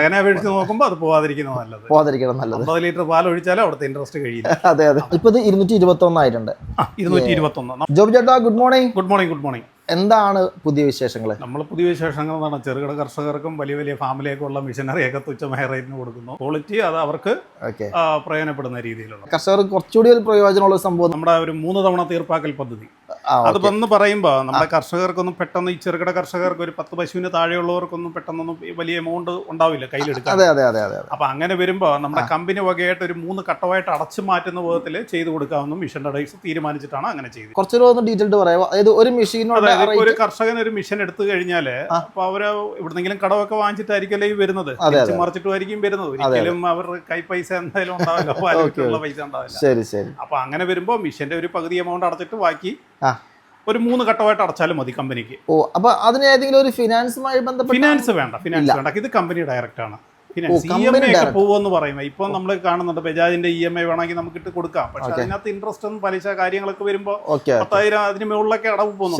അങ്ങനെ അപേക്ഷിച്ച് നോക്കുമ്പോൾ അത് പോവാതിരിക്കുന്നത് നല്ലത്. 50 ലിറ്റർ പാൽ ഒഴിച്ചാലും അവിടുത്തെ ഇൻട്രസ്റ്റ് കഴിയില്ല. അതെ അതെ. ഇപ്പൊ ഇത് 221 ആയിട്ടുണ്ട്. 221. ജോബി ചേട്ടാ good morning. Good morning. Good morning. എന്താണ് പുതിയ വിശേഷങ്ങൾ? നമ്മൾ പുതിയ വിശേഷങ്ങൾ എന്നാണ് ചെറുകിട കർഷകർക്കും വലിയ വലിയ ഫാമിലിയൊക്കെ ഉള്ള മിഷനറിയൊക്കെ തുച്ഛമായ റേറ്റിന് കൊടുക്കുന്നു. ക്വാളിറ്റി അത് അവർക്ക് പ്രയോജനപ്പെടുന്ന രീതിയിലുള്ള കർഷകർക്ക് കുറച്ചുകൂടി ഒരു പ്രയോജനമുള്ള സംഭവം നമ്മുടെ ഒരു 3 തവണ തീർപ്പാക്കൽ പദ്ധതി. അത് വന്ന് പറയുമ്പോൾ നമ്മുടെ കർഷകർക്കൊന്നും പെട്ടെന്ന് ഈ ചെറുകിട കർഷകർക്ക് ഒരു 10 പശുവിന് താഴെയുള്ളവർക്കൊന്നും പെട്ടെന്നൊന്നും വലിയ എമൗണ്ട് ഉണ്ടാവില്ല കയ്യിലെടുക്കാൻ. അപ്പൊ അങ്ങനെ വരുമ്പോൾ നമ്മുടെ കമ്പനി വകയായിട്ട് ഒരു 3 ഘട്ടമായിട്ട് അടച്ചു മാറ്റുന്ന വിധത്തിൽ ചെയ്തു കൊടുക്കാമെന്നും മിഷൻ ഡയറക്ടേഴ്സ് തീരുമാനിച്ചിട്ടാണ് അങ്ങനെ ചെയ്തത്. കുറച്ചുകൂടി ഡീറ്റെയിൽ പറയാം. അതായത് ഒരു മെഷീനോട് ഒരു കർഷകൻ ഒരു മിഷൻ എടുത്തു കഴിഞ്ഞാല് അപ്പൊ അവര് എവിടെന്നെങ്കിലും കടമൊക്കെ വാങ്ങിച്ചിട്ടായിരിക്കല്ലേ ഈ വരുന്നത്, മറിച്ചിട്ടുമായിരിക്കും വരുന്നത്. ഒരിക്കലും അവർ കൈ പൈസ എന്തായാലും ഉണ്ടാവില്ല, പൈസ ഉണ്ടാവില്ല. അപ്പൊ അങ്ങനെ വരുമ്പോ മിഷന്റെ ഒരു പകുതി എമൗണ്ട് അടച്ചിട്ട് ബാക്കി ഒരു 3 ഘട്ടമായിട്ട് അടച്ചാലും മതി കമ്പനിക്ക്. അപ്പൊ അതിന് ഏതെങ്കിലും ഒരു ഫിനാൻസുമായി ബന്ധപ്പെട്ട് ഫിനാൻസ് വേണ്ട. ഇത് കമ്പനി ഡയറക്റ്റ് ആണ്. EMI ഒക്കെ പോകുമെന്ന് പറയുമ്പോൾ ഇപ്പൊ നമ്മൾ കാണുന്നുണ്ട് ബജാജിന്റെ EMI വേണമെങ്കിൽ നമുക്ക് ഇട്ട് കൊടുക്കാം. പക്ഷെ അതിനകത്ത് ഇൻട്രസ്റ്റും പലിശ കാര്യങ്ങളൊക്കെ വരുമ്പോ 10,000 അതിന് മുകളിലൊക്കെ അടവ് പോകുന്നു.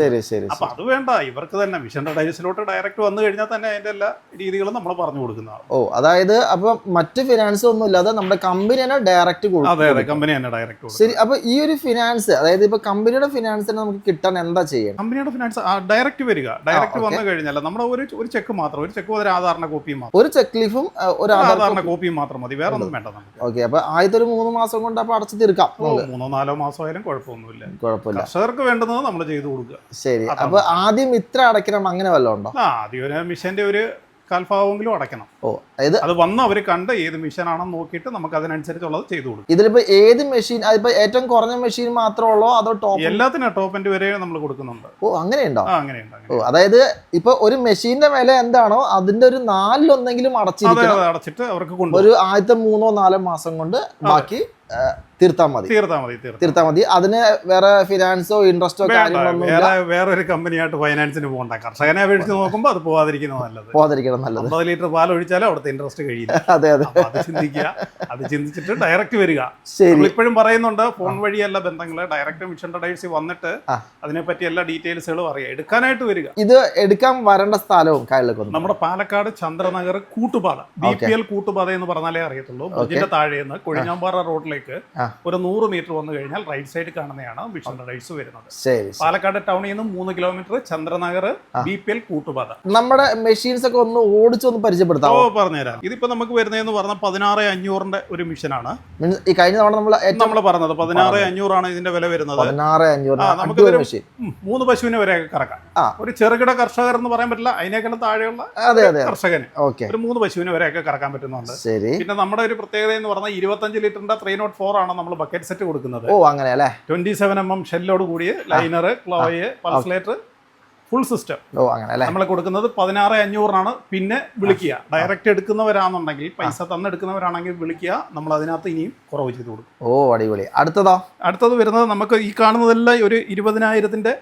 അപ്പൊ അത് വേണ്ട. ഇവർക്ക് തന്നെ മിഷൻ ഡയറക്ടേഴ്സിലോട്ട് ഡയറക്റ്റ് വന്നു കഴിഞ്ഞാൽ തന്നെ അതിന്റെ എല്ലാ രീതികളും നമ്മൾ പറഞ്ഞു കൊടുക്കുന്നതാണ്. അതായത് അപ്പൊ മറ്റ് ഫിനാൻസ് ഒന്നും ഇല്ലാതെ നമ്മുടെ കമ്പനി തന്നെ ഡയറക്റ്റ് കൊടുക്കും. അതെ, കമ്പനി തന്നെ ഡയറക്റ്റ്. ശരി. അപ്പൊ ഈ ഒരു ഫിനാൻസ്, അതായത് ഇപ്പൊ കമ്പനിയുടെ ഫിനാൻസിന് നമുക്ക് കിട്ടാൻ എന്താ ചെയ്യണം? കമ്പനിയുടെ ഫിനാൻസ് ഡയറക്റ്റ് വരിക. ഡയറക്റ്റ് വന്നു കഴിഞ്ഞാൽ നമ്മുടെ ഒരു ചെക്ക് മാത്രം, ഒരു ചെക്ക് ഒരു ആധാറിന്റെ കോപ്പിയും മാത്രം, ഒരു ചെക്ക് ലീഫും സാധാരണ കോപ്പിയും മാത്രം മതി, വേറെ ഒന്നും വേണ്ട നമുക്ക്. ഓക്കെ. അപ്പൊ ആദ്യത്തെ ഒരു 3 മാസം കൊണ്ട് അപ്പൊ അടച്ചു തീർക്കാം. 3-4 മാസം ആയാലും കുഴപ്പമില്ല. കർഷകർക്ക് വേണ്ടുന്നത് നമ്മൾ ചെയ്തു കൊടുക്കുക. ശരി. അപ്പൊ ആദ്യം ഇത്ര അടയ്ക്കണം അങ്ങനെ വല്ലതും ഉണ്ടോ? ആദ്യം ഒരു മിഷന്റെ ഒരു കാൽഭാവമെങ്കിലും അടയ്ക്കണം. അത് വന്ന് അവർ കണ്ട് ഏത് മെഷീൻ ആണെന്ന് നോക്കിയിട്ട് നമുക്ക് അതിനനുസരിച്ചുള്ളത് ചെയ്തു കൊടുക്കും. ഇതിലിപ്പോ ഏത് മെഷീൻ, അതിപ്പോ ഏറ്റവും കുറഞ്ഞ മെഷീൻ മാത്രമേ ഉള്ളൂ അതോ ടോപ്പ്? എല്ലാത്തിനും ടോപ്പ് എൻഡ് വരെ നമ്മൾ കൊടുക്കുന്നുണ്ട്. അങ്ങനെയുണ്ടോ? അങ്ങനെയുണ്ട്. അതായത് ഇപ്പൊ ഒരു മെഷീന്റെ വില എന്താണോ അതിന്റെ ഒരു 4-1 അടച്ചിട്ട് അവർക്ക് ഒരു ആദ്യത്തെ 3-4 മാസം കൊണ്ട് ബാക്കി തീർത്താൽ മതി. അതിന് വേറെ ഫിനാൻസോ ഇൻട്രസ്റ്റോ കാര്യങ്ങളൊന്നും വേറൊരു കമ്പനിയായിട്ട് ഫൈനാൻസിന് പോകണ്ട. കർഷകനെ അപേക്ഷിച്ച് നോക്കുമ്പോൾ അത് പോവാതിരിക്കുന്നത് നല്ലത്. 50 ലിറ്റർ പാൽ ഒഴിച്ചാലും അവിടുത്തെ ഇൻട്രസ്റ്റ് കഴിയില്ല. അത് ചിന്തിക്കുക. അത് ചിന്തിച്ചിട്ട് ഡയറക്റ്റ് വരിക. ഇപ്പോഴും പറയുന്നുണ്ട് ഫോൺ വഴിയല്ല ബന്ധങ്ങള്, ഡയറക്റ്റ് മിഷൻ ഡയറക്ടേഴ്സ് വന്നിട്ട് അതിനെപ്പറ്റി എല്ലാ ഡീറ്റെയിൽസുകളും അറിയാം. എടുക്കാനായിട്ട് വരിക. ഇത് എടുക്കാൻ വരേണ്ട സ്ഥലവും നമ്മുടെ പാലക്കാട് ചന്ദ്രനഗർ കൂട്ടുപാത, BPL കൂട്ടുപാത എന്ന് പറഞ്ഞാലേ അറിയത്തുള്ളൂ. ഇതിന്റെ താഴേന്ന് കൊഴിഞ്ഞാമ്പാറ റോഡിലേക്ക് ഒരു 100 മീറ്റർ വന്നു കഴിഞ്ഞാൽ റൈറ്റ് സൈഡ് കാണുന്നതാണ് മിഷൻ ഡയറക്ടേഴ്സ് വരുന്നത്. പാലക്കാട് ടൗണിൽ നിന്ന് 3 കിലോമീറ്റർ ചന്ദ്രനഗർ BPL കൂട്ടുപാത. നമ്മുടെ മെഷീൻസ് ഒക്കെ ഒന്ന് ഓടിച്ചൊന്ന് പരിചയപ്പെടുത്താമോ? പറഞ്ഞുതരാം. ഇതിപ്പോ നമുക്ക് വരുന്നതെന്ന് പറഞ്ഞാൽ 16,500 ഒരു മിഷനാണ്. ഈ കഴിഞ്ഞ തവണ നമ്മൾ പറഞ്ഞത് 16,500 ഇതിന്റെ വില വരുന്നത്. 16,500 നമുക്ക് 3 പശുവിനെ വരെ കറക്കാം. ഒരു ചെറുകിട കർഷകർ എന്ന് പറയാൻ പറ്റില്ല, അതിനേക്കാളും താഴെയുള്ള കർഷകന് ഒരു 3 പശുവിനെ വരെയൊക്കെ കറക്കാൻ പറ്റുന്നുണ്ട്. പിന്നെ നമ്മുടെ ഒരു പ്രത്യേകത എന്ന് പറഞ്ഞാൽ 25 ലിറ്ററിന്റെ 304 ആണ് നമ്മൾ ബക്കറ്റ് സെറ്റ് കൊടുക്കുന്നത്. 27mm ഷെല്ലോട് കൂടിയ ലൈനർ, ക്ലോയ്, പൾസലേറ്റർ, ഫുൾ സിസ്റ്റം നമ്മൾ കൊടുക്കുന്നത് 16,500 പിന്നെ വിളിക്കുക. ഡയറക്റ്റ് എടുക്കുന്നവരാണെന്നുണ്ടെങ്കിൽ, പൈസ തന്നെടുക്കുന്നവരാണെങ്കിൽ വിളിക്കുക. നമ്മൾ അതിനകത്ത് ഇനിയും കുറവ് ചെയ്ത് കൊടുക്കും. അടിപൊളി. അടുത്തത് വരുന്നത് നമുക്ക് ഈ കാണുന്നതെല്ലാം ഒരു 20,000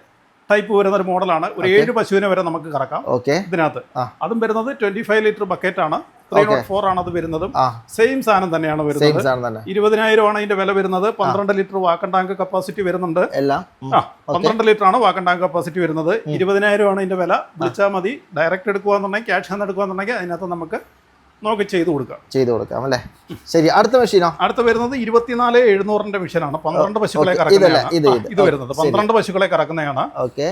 ടൈപ്പ് വരുന്ന ഒരു മോഡലാണ്. ഒരു 7 പശുവിനെ വരെ നമുക്ക് കറക്കാം ഇതിനകത്ത്. അതും വരുന്നത് 25 ലിറ്റർ ബക്കറ്റ് ആണ്. 304 ആണ് അത് വരുന്നതും. സെയിം സാധനം തന്നെയാണ് വരുന്നത്. 20,000 ആണ് അതിന്റെ വില വരുന്നത്. 12 ലിറ്റർ വാക്കൺ ടാങ്ക് കപ്പാസിറ്റി വരുന്നുണ്ട്. 12 ലിറ്റർ ആണ് വാക്കൺ ടാങ്ക് കപ്പാസിറ്റി വരുന്നത്. 20,000 ആണ് ഇതിന്റെ വില. വിളിച്ചാൽ മതി. ഡയറക്റ്റ് എടുക്കുകയാണെന്നുണ്ടെങ്കിൽ, ക്യാഷ് തന്നെ എടുക്കുകയാണെന്നുണ്ടെങ്കിൽ അതിനകത്ത് നമുക്ക് നോക്കി ചെയ്തു കൊടുക്കാം അല്ലേ? ശരി. അടുത്ത മെഷീനോ? അടുത്ത വരുന്നത് 24,700 മെഷീനാണ്. 12 പശുക്കളെ കറക്കുന്നതാണ് ഇത് വരുന്നത്. 12 പശുക്കളെ കറക്കുന്നതാണ്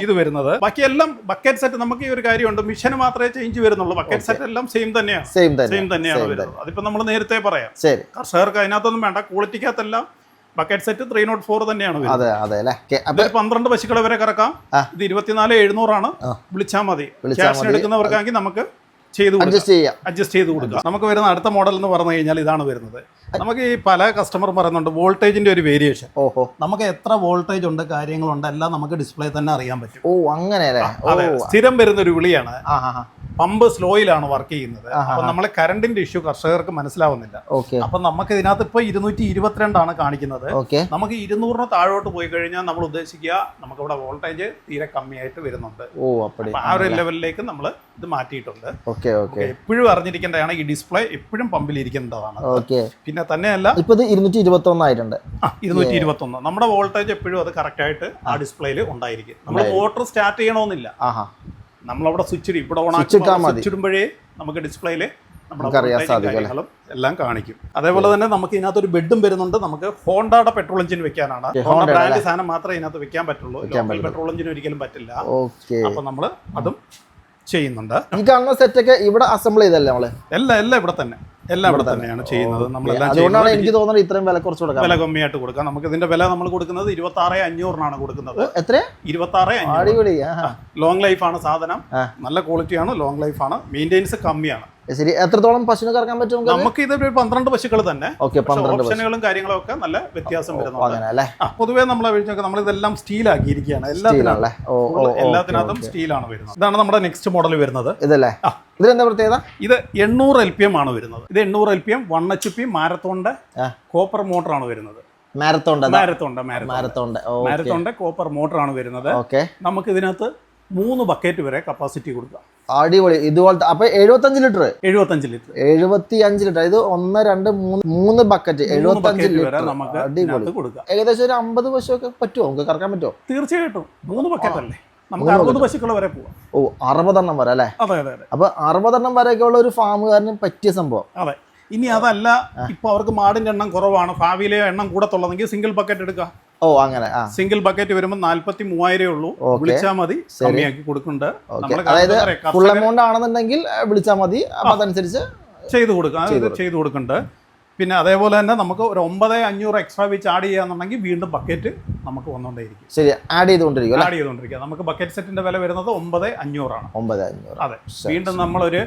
ഇത് വരുന്നത്. ബാക്കിയെല്ലാം ബക്കറ്റ് സെറ്റ്. നമുക്ക് ഈ ഒരു കാര്യമുണ്ട്, മിഷൻ മാത്രമേ ചേഞ്ച് വരുന്നുള്ളൂ. ബക്കറ്റ് സെറ്റ് എല്ലാം സെയിം തന്നെയാണ് വരുന്നത്. അതിപ്പോ നമ്മൾ നേരത്തെ പറയാം. കർഷകർക്ക് അതിനകത്തൊന്നും വേണ്ട. ക്വാളിറ്റിക്കകത്തെല്ലാം ബക്കറ്റ് സെറ്റ് 304 തന്നെയാണ് വരുന്നത്. 12 പശുക്കളെ വരെ കറക്കാം. ഇത് 24,700 ആണ്. വിളിച്ചാൽ മതി. ക്യാഷിന് എടുക്കുന്നവർക്കാണെങ്കിൽ നമുക്ക് അഡ്ജസ്റ്റ് ചെയ്ത് കൊടുക്കുക. നമുക്ക് വരുന്ന അടുത്ത മോഡൽ എന്ന് പറഞ്ഞു കഴിഞ്ഞാൽ ഇതാണ് വരുന്നത്. നമുക്ക് ഈ പല കസ്റ്റമർ പറയുന്നുണ്ട് വോൾട്ടേജിന്റെ ഒരു വേരിയേഷൻ. നമുക്ക് എത്ര വോൾട്ടേജ് ഉണ്ട്, കാര്യങ്ങളുണ്ട്, എല്ലാം നമുക്ക് ഡിസ്പ്ലേ തന്നെ അറിയാൻ പറ്റും. സ്ഥിരം വരുന്ന ഒരു വിളിയാണ്. പമ്പ് സ്ലോയിലാണ് വർക്ക് ചെയ്യുന്നത്. അപ്പൊ നമ്മളെ കറണ്ടിന്റെ ഇഷ്യൂ കർഷകർക്ക് മനസ്സിലാവുന്നില്ല. അപ്പൊ നമുക്ക് ഇതിനകത്ത് ഇപ്പൊ 222 ആണ് കാണിക്കുന്നത്. നമുക്ക് 200 താഴോട്ട് പോയി കഴിഞ്ഞാൽ നമ്മൾ ഉദ്ദേശിക്കുക നമുക്ക് ഇവിടെ വോൾട്ടേജ് തീരെ കമ്മിയായിട്ട് വരുന്നുണ്ട്. ആ ഒരു ലെവലിലേക്ക് നമ്മൾ ഇത് മാറ്റിയിട്ടുണ്ട്. എപ്പോഴും അറിഞ്ഞിരിക്കേണ്ടതാണ് ഈ ഡിസ്പ്ലേ എപ്പോഴും പമ്പിലിരിക്കേണ്ടതാണ്. പിന്നെ തന്നെയല്ല 221 ആയിട്ടുണ്ട്. 221 നമ്മുടെ വോൾട്ടേജ് എപ്പോഴും അത് കറക്റ്റ് ആയിട്ട് ആ ഡിസ്പ്ലേയിൽ ഉണ്ടായിരിക്കും. നമ്മൾ മോട്ടോർ സ്റ്റാർട്ട് ചെയ്യണമെന്നില്ല. നമ്മളവിടെ സ്വിച്ച് ഇവിടെ സ്വിച്ച് ഇടുമ്പോഴേ നമുക്ക് ഡിസ്പ്ലേയിൽ നമുക്കറിയാൻ സാധിക്കും കാര്യങ്ങളും എല്ലാം കാണിക്കും. അതേപോലെ തന്നെ നമുക്ക് ഇതിനകത്ത് ഒരു ബെഡും വരുന്നുണ്ട്. നമുക്ക് ഹോണ്ടയുടെ പെട്രോൾ എഞ്ചിൻ വെക്കാനാണ്. ഹോണ്ട ബ്രാൻഡ് സാധനം മാത്രമേ ഇതിനകത്ത് വെക്കാൻ പറ്റുള്ളൂ. പെട്രോൾ എഞ്ചിൻ ഒരിക്കലും പറ്റില്ല. അപ്പൊ നമ്മൾ അതും ചെയ്യുന്നുണ്ട്. ഈ കാണുന്ന സെറ്റൊക്കെ ഇവിടെ അസംബിൾ ചെയ്തല്ലേ നമ്മള്? എല്ലാം ഇവിടെ തന്നെ, എല്ലാം ഇവിടെ തന്നെയാണ് ചെയ്യുന്നത്. അതുകൊണ്ടാണ് എനിക്ക് തോന്നുന്നത് ഇത്രയും വില കുറച്ച് കൊടുക്കാം, വില കമ്മിയായിട്ട് കൊടുക്കാം. നമുക്ക് ഇതിന്റെ വില നമ്മൾ കൊടുക്കുന്നത് 26,500 കൊടുക്കുന്നത്. എത്ര? 26,500. ലോങ് ലൈഫ് ആണ് സാധനം, നല്ല ക്വാളിറ്റിയാണ്, ലോങ് ലൈഫ് ആണ്, മെയിൻ്റെനൻസ് കമ്മിയാണ്. ശരി, എത്രത്തോളം പശുവിനെ കറക്കാൻ പറ്റും? നമുക്ക് ഇതൊരു 12 പശുക്കൾ തന്നെ. ഓപ്ഷനുകളും കാര്യങ്ങളും ഒക്കെ നല്ല വ്യത്യാസം വരുന്നുണ്ട്. പൊതുവേ നമ്മൾ ഇതെല്ലാം സ്റ്റീൽ ആക്കിയിരിക്കുകയാണ്. എല്ലാത്തിനകത്തും സ്റ്റീലാണ് വരുന്നത്. ഇതാണ് നമ്മുടെ നെക്സ്റ്റ് മോഡൽ വരുന്നത്. ഇതല്ലേ? ഇതിലെന്താ പ്രത്യേകത? ഇത് 800 LPM ആണ് വരുന്നത്. ഇത് 800 LPM 1 HP മാരത്തോണിന്റെ കോപ്പർ മോട്ടറാണ് വരുന്നത്. മാരത്തോണിന്റെ കോപ്പർ മോട്ടറാണ് വരുന്നത്. നമുക്ക് ഇതിനകത്ത് 3 ബക്കറ്റ് വരെ കപ്പാസിറ്റി കൊടുക്കാം. അടിപൊളി. ഇതുപോലത്തെ അപ്പൊ 75 ലിറ്റർ. 75 ലിറ്റർ. ഇത് 1, 2, 3 ബക്കറ്റ് 75 ലിറ്റർ നമുക്ക് കൊടുക്കാം. ഏകദേശം ഒരു 50 പശുവൊക്കെ പറ്റുമോ? നമുക്ക് കറക്കാൻ പറ്റുമോ? തീർച്ചയായിട്ടും. 3 ബക്കറ്റ് അല്ലേ, നമുക്ക് 60 പശുക്കൾ വരെ പോവാം. 60 എണ്ണം വരെ അല്ലേ? അതെ. അപ്പൊ 60 എണ്ണം വരെയൊക്കെ ഉള്ള ഒരു ഫാമുകാരന് പറ്റിയ സംഭവം. അതെ. ഇനി അതല്ല, ഇപ്പൊ അവർക്ക് മാടിന്റെ എണ്ണം കുറവാണ്, ഭാവിയിലെ എണ്ണം കൂടത്തുള്ളതെങ്കിൽ സിംഗിൾ ബക്കറ്റ് എടുക്കാം. അങ്ങനെ സിംഗിൾ ബക്കറ്റ് വരുമ്പോൾ 43,000 ഉള്ളൂ. വിളിച്ചാൽ മതി, കമ്മിയാക്കി കൊടുക്കുന്നുണ്ട്. അതായത് ഫുൾ എമൗണ്ട് ആണെന്നുണ്ടെങ്കിൽ വിളിച്ചാൽ മതി, അപ്പൊ അതനുസരിച്ച് ചെയ്തു കൊടുക്കുന്നുണ്ട്. പിന്നെ അതേപോലെ തന്നെ നമുക്ക് ഒരു 9,500 എക്സ്ട്രാ വെച്ച് ആഡ് ചെയ്യാന്നുണ്ടെങ്കിൽ വീണ്ടും ബക്കറ്റ് നമുക്ക് വന്നുകൊണ്ടേയിരിക്കും. ശരി, ആഡ് ചെയ്തുകൊണ്ടിരിക്കുക. നമുക്ക് ബക്കറ്റ് സെറ്റിന്റെ വില വരുന്നത് 9,500 ആണ്. 9,500. അതെ. വീണ്ടും നമ്മളൊരു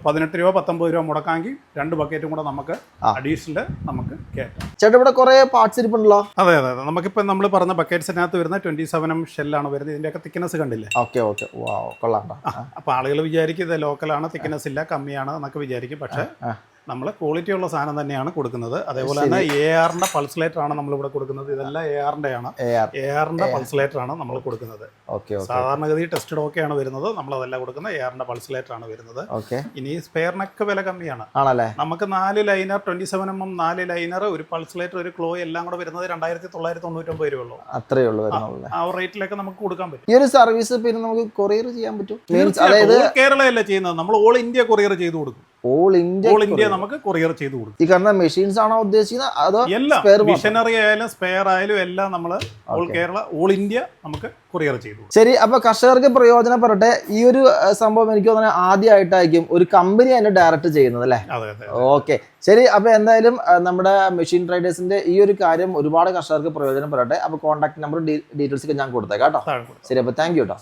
18 രൂപ 19 രൂപ മുടക്കാമെങ്കിൽ 2 ബക്കറ്റും കൂടെ നമുക്ക് അഡീഷണൽ നമുക്ക് കയറ്റാം. ചേട്ടാ, ഇവിടെ കുറെ പാർട്സ് ഇരിപ്പുണ്ടല്ലോ. അതെ. നമുക്കിപ്പോൾ നമ്മൾ പറഞ്ഞ ബക്കറ്റ്സിനകത്ത് വരുന്ന 27mm ഷെല്ലാണ് വരുന്നത്. ഇതിന്റെയൊക്കെ തിക്നെസ് കണ്ടില്ലേ? കൊള്ളാം. അപ്പോൾ ആളുകൾ വിചാരിക്കും ഇത് ലോക്കലാണ്, തിക്നെസ് ഇല്ല, കമ്മിയാണ് എന്നൊക്കെ വിചാരിക്കും. പക്ഷേ നമ്മൾ ക്വാളിറ്റി ഉള്ള സാധനം തന്നെയാണ് കൊടുക്കുന്നത്. അതേപോലെ തന്നെ ARന്റെ പൾസലേറ്റർ ആണ് നമ്മളിവിടെ കൊടുക്കുന്നത്. ഇതെല്ലാം ARന്റെ പൾസലേറ്റർ ആണ് നമ്മൾ കൊടുക്കുന്നത്. സാധാരണഗതി ടെസ്റ്റഡ് ഓക്കെയാണ് വരുന്നത്. നമ്മളതെല്ലാം കൊടുക്കുന്നത് ARന്റെ പൾസലേറ്റർ ആണ് വരുന്നത്. ഇനി സ്പെയറിനൊക്കെ വില കമ്മിയാണ്. നമുക്ക് 4 ലൈനർ 27mm 4 ലൈനർ, ഒരു പൾസലേറ്റർ, ഒരു ക്ലോ എല്ലാം കൂടെ വരുന്നത് 2,999 രൂപ ഉള്ളൂ. അത്രേ ഉള്ളൂ. ആ റേറ്റിലൊക്കെ നമുക്ക് കൊടുക്കാൻ പറ്റും. ഈ ഒരു സർവീസ് പിന്നെ നമുക്ക് കൊറിയർ ചെയ്യാൻ പറ്റും. കേരളയല്ല ചെയ്യുന്നത്, നമ്മൾ ഓൾ ഇന്ത്യ കൊറിയർ ചെയ്ത് കൊടുക്കും. ഓൾ ഇന്ത്യ നമുക്ക് കൊറിയർ ചെയ്ത് കൊടുക്കും. ഈ കാണുന്ന മെഷീൻസ് ആണോ ഉദ്ദേശിക്കുന്നത്? അതോ എല്ലാം മിഷനറി ആയാലും സ്പെയർ ആയാലും എല്ലാം നമ്മൾ ഓൾ ഇന്ത്യ നമുക്ക് കൊറിയർ ചെയ്തു. ശരി, അപ്പൊ കർഷകർക്ക് പ്രയോജനപ്പെടട്ടെ. ഈ ഒരു സംഭവം എനിക്ക് തോന്നുന്നത് ആദ്യമായിട്ടായിരിക്കും ഒരു കമ്പനി അതിനെ ഡയറക്റ്റ് ചെയ്യുന്നത് അല്ലേ? ഓക്കെ, ശരി. അപ്പൊ എന്തായാലും നമ്മുടെ മെഷീൻ ട്രേഡേഴ്സിന്റെ ഈ ഒരു കാര്യം ഒരുപാട് കർഷകർക്ക് പ്രയോജനപ്പെടട്ടെ. അപ്പൊ കോൺടാക്ട് നമ്പറും ഡീറ്റെയിൽസ് ഒക്കെ ഞാൻ കൊടുത്തേക്കാം കേട്ടോ. ശരി, അപ്പൊ താങ്ക് യു കേട്ടോ.